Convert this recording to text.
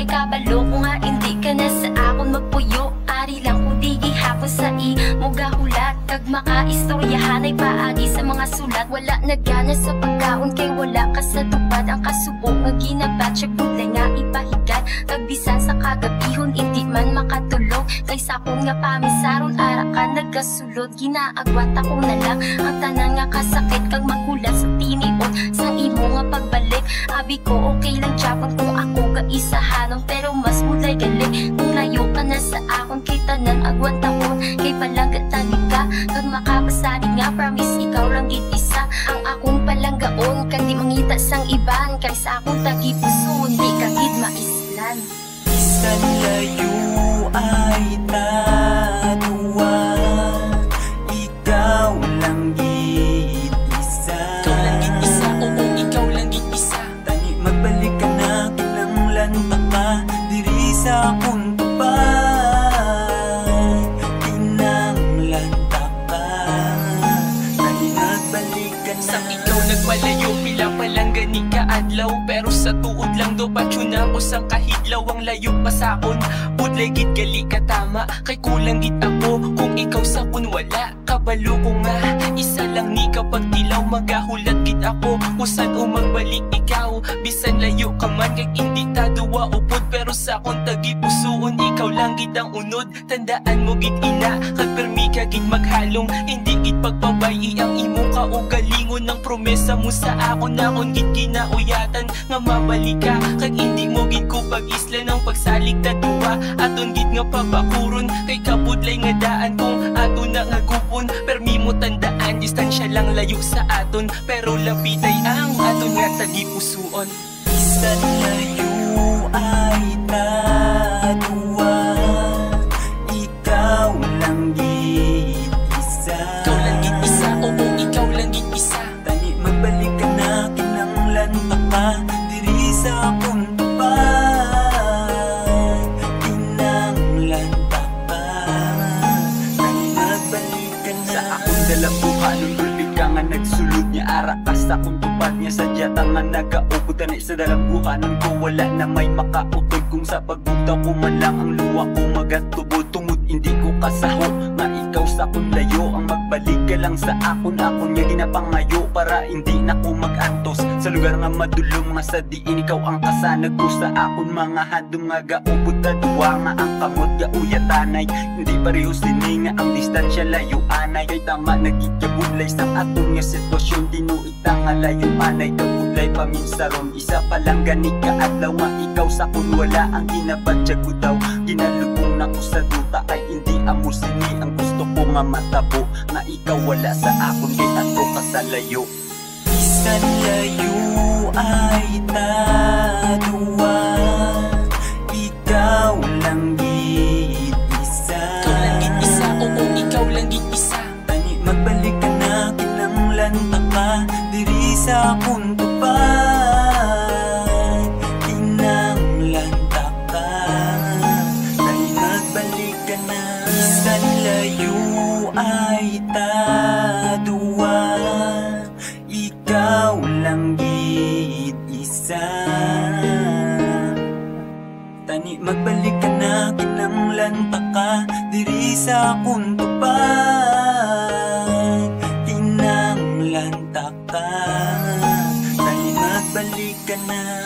kay kabalo ko nga hindi ka na sa akon magpuyo. Ari lang ko di gihapon sa imo gahulat, kag makaistoryahan ay paagi sa mga sulat. Wala nagana sa pagkaon kay wala ka sa tupad, ang kasubo nga ginabat siya budlay nga ipahigat, kag bisan sa kagabihon hindi man makatulog. Kay sakon nga pamisaron ara ka nagasulod, ginaagwat ako na lang ang tanan nga kasakit, kag magulat sa tiniod sa imo nga pagbalik. Abi ko okay lang japon kung ako kaisahanon, pero mas mulay gali kung layo ka na sa akon. Kay tanan agwan taon kay palanggatani ka, kag makapasali nga promise ikaw lang gid isa ang akong palanggaon, kag di mangita sang iban. Kay sa akong tagipuson di ka gid maislan. Bisan layo ay taduan, ikaw lang gid isa. Ikaw lang gid isa, oo ikaw lang gid isa. Tani magbalik ka na kinanglan ka diri sa akong tupad, kinanglan ka. Tani magbalik ka na. Sang ikaw nagpalayo pila palang gani ka adlaw, pero sa tuod lang do patsuna ko sang kahidlaw. Ang layo pa sakon budlay gid gali ka tama, kay kulang gid ako kung ikaw sa kun wala. Kabalo ko nga isa lang ni kapag tilaw, magahulat gid ako kung saan o magbalik ikaw. Bisan layo ka man kay hindi ta duwa upod, pero sa kon tagipusoon ikaw lang gid ang unod. Tandaan mo gid ina, kag permi ka gid maghalong, hindi gid pagpabayi ang imo kaugalingon. Ng promesa mo sa akon naon gid kinauyatan nga mabalik ka, kag hindi mo gid ko pag-isla ng pagsalig ta duwa. Aton gid nga pabakuron kay kabudlay nga daan kung ato na nga gupon. Permi mo tandaan distansya lang layo sa aton, pero lapitay ang aton nga tagipusoon. Bisan layo ay taduan, ikaw lang gid isa. Ikaw lang gid isa, oo ikaw lang gid isa. Tani magbalik ka na kinanglan ka diri sa akong tupad, kinanglan ka. Tani magbalik ka na sa akong dalang buhanon, gulbig ka nga nagsulod niya ara ka sa akong tupad niya. Sadya tangan nagaubod na sa dalang buhanon ko, wala na may makautod. Kung sa pagbutaw ko man lang ang luwa ko magatubod, tungod hindi ko kasahot nga ikaw sa akong layo. Ang magbalik ka lang sa akon niya ginapangayo, para hindi na ko mag-antos sa lugar nga madulong nga sa diin ikaw ang kasanag ko. Sa akon mga handom nga gaubod ta duwa, nga ang kamot ga uyatanay hindi pareho sini nga ang distansya layo anay. Kay tama nagigabudlay sa aton nga sitwasyon, dinuita nga layo anay kabudlay paminsaron. Isa pa lang gani ka adlaw nga ikaw sa kun wala ang ginabadya ko daw. Ginalubong na ko sa duta ay hindi amo sini ang gusto ko nga matabo, nga ikaw wala sa akon kay ato ka sa layo. Bisan layo ay taduan, ikaw lang gid isa. Ikaw lang gid isa, oo ikaw lang gid isa. Tani magbalik ka na kinanglan ka diri sa akong tupad, kinanglan ka. Tani magbalik ka na. Bisan layo ay taduan, ikaw lang gid isa. Tani magbalik ka na kinanglan ka diri sa akong tupad, kinanglan ka. Tani magbalik ka na.